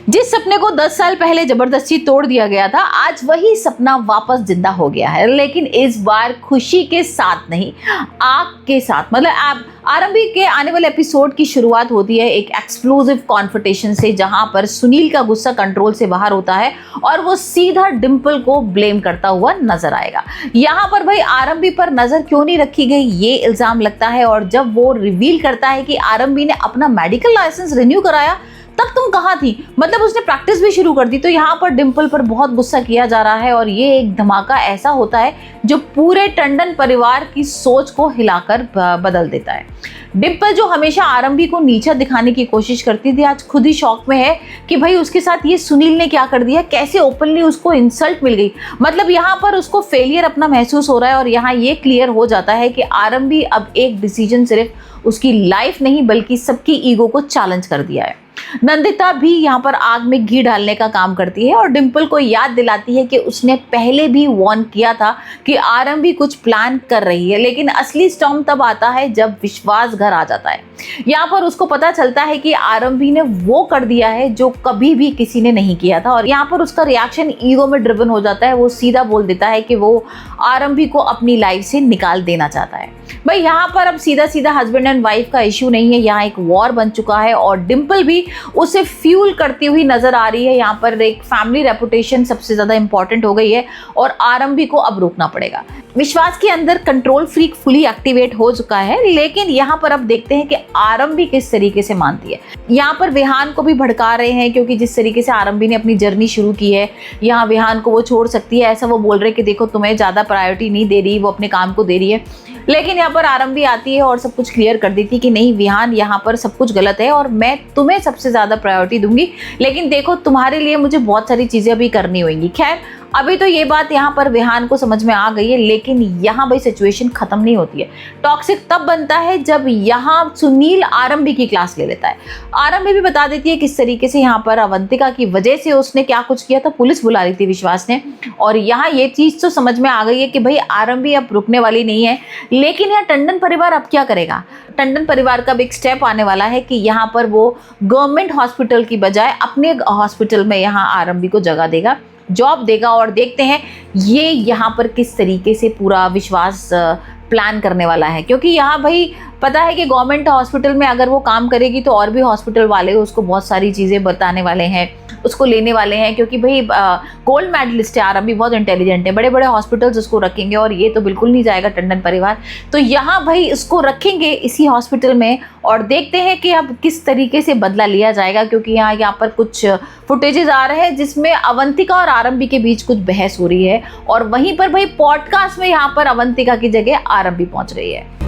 जिस सपने को 10 साल पहले जबरदस्ती तोड़ दिया गया था, आज वही सपना वापस जिंदा हो गया है, लेकिन इस बार खुशी के साथ नहीं, आग के साथ। मतलब आप आरंभी के आने वाले एपिसोड की शुरुआत होती है एक एक्सप्लोसिव कॉन्फ्रंटेशन से, जहां पर सुनील का गुस्सा कंट्रोल से बाहर होता है और वो सीधा डिंपल को ब्लेम करता हुआ नजर आएगा। यहाँ पर भाई आरंभी पर नजर क्यों नहीं रखी गई, ये इल्जाम लगता है। और जब वो रिवील करता है कि आरंभी ने अपना मेडिकल लाइसेंस रिन्यू कराया, तब तुम कहाँ थी, मतलब उसने प्रैक्टिस भी शुरू कर दी। तो यहाँ पर डिंपल पर बहुत गुस्सा किया जा रहा है और ये एक धमाका ऐसा होता है जो पूरे टंडन परिवार की सोच को हिलाकर बदल देता है। डिंपल जो हमेशा आरंभी को नीचा दिखाने की कोशिश करती थी, आज खुद ही शॉक में है कि भाई उसके साथ ये सुनील ने क्या कर दिया, कैसे ओपनली उसको इंसल्ट मिल गई। मतलब यहाँ पर उसको फेलियर अपना महसूस हो रहा है और यहाँ ये क्लियर हो जाता है कि आरंभी अब एक डिसीजन सिर्फ उसकी लाइफ नहीं बल्कि सबकी ईगो को चैलेंज कर दिया है। नंदिता भी यहाँ पर आग में घी डालने का काम करती है और डिंपल को याद दिलाती है कि उसने पहले भी वार्न किया था कि आरंभी कुछ प्लान कर रही है, लेकिन असली स्टॉर्म तब आता है जब विश्वास घर आ जाता है। यहाँ पर उसको पता चलता है कि आरंभी ने वो कर दिया है जो कभी भी किसी ने नहीं किया था और यहाँ पर उसका रिएक्शन ईगो में ड्रिवन हो जाता है। वो सीधा बोल देता है कि वो आरंभी को अपनी लाइफ से निकाल देना चाहता है। भाई यहाँ पर अब सीधा सीधा हस्बैंड एंड वाइफ का इश्यू नहीं है, यहाँ एक वॉर बन चुका है और डिंपल भी उसे फ्यूल करती हुई नजर आ रही है। यहाँ पर एक फैमिली रेपुटेशन सबसे ज्यादा इंपॉर्टेंट हो गई है और आरंभी को अब रोकना पड़ेगा। विश्वास के अंदर कंट्रोल फ्रीक फुली एक्टिवेट हो चुका है, लेकिन यहाँ पर अब देखते हैं कि आरंभी किस तरीके से मानती है। यहाँ पर विहान को भी भड़का रहे हैं क्योंकि जिस तरीके से आरंभी ने अपनी जर्नी शुरू की है, यहाँ विहान को वो छोड़ सकती है ऐसा वो बोल रहे कि देखो तुम्हें ज्यादा प्रायोरिटी नहीं दे रही, वो अपने काम को दे रही है। लेकिन यहाँ पर आरंभी आती है और सब कुछ क्लियर कर देती है कि नहीं विहान, यहाँ पर सब कुछ गलत है और मैं तुम्हें सबसे ज्यादा प्रायोरिटी दूंगी, लेकिन देखो तुम्हारे लिए मुझे बहुत सारी चीजें अभी करनी होंगी। खैर अभी तो ये बात यहाँ पर विहान को समझ में आ गई है, लेकिन यहाँ भाई सिचुएशन खत्म नहीं होती है। टॉक्सिक तब बनता है जब यहाँ सुनील आरंभी की क्लास ले लेता है। आरंभी भी बता देती है किस तरीके से यहाँ पर अवंतिका की वजह से उसने क्या कुछ किया था, पुलिस बुला रही थी विश्वास ने। और यहाँ ये चीज तो समझ में आ गई है कि भाई आरंभी अब रुकने वाली नहीं है। लेकिन यहाँ टंडन परिवार अब क्या करेगा? टंडन परिवार का भी एक स्टेप आने वाला है कि यहाँ पर वो गवर्नमेंट हॉस्पिटल की बजाय अपने हॉस्पिटल में यहाँ आरंभी को जगह देगा, जॉब देगा। और देखते हैं ये यहाँ पर किस तरीके से पूरा विश्वास प्लान करने वाला है, क्योंकि यहाँ भाई पता है कि गवर्नमेंट हॉस्पिटल में अगर वो काम करेगी तो और भी हॉस्पिटल वाले उसको बहुत सारी चीज़ें बताने वाले हैं, उसको लेने वाले हैं, क्योंकि भाई गोल्ड मेडलिस्ट है आरंभी, बहुत इंटेलिजेंट है, बड़े बड़े हॉस्पिटल्स उसको रखेंगे और ये तो बिल्कुल नहीं जाएगा टंडन परिवार। तो यहाँ भाई इसको रखेंगे इसी हॉस्पिटल में और देखते हैं कि अब किस तरीके से बदला लिया जाएगा, क्योंकि यहाँ पर कुछ फुटेजेस आ रहे हैं जिसमें अवंतिका और आरंभी के बीच कुछ बहस हो रही है और वहीं पर भाई पॉडकास्ट में यहाँ पर अवंतिका की जगह आरंभी पहुंच रही है।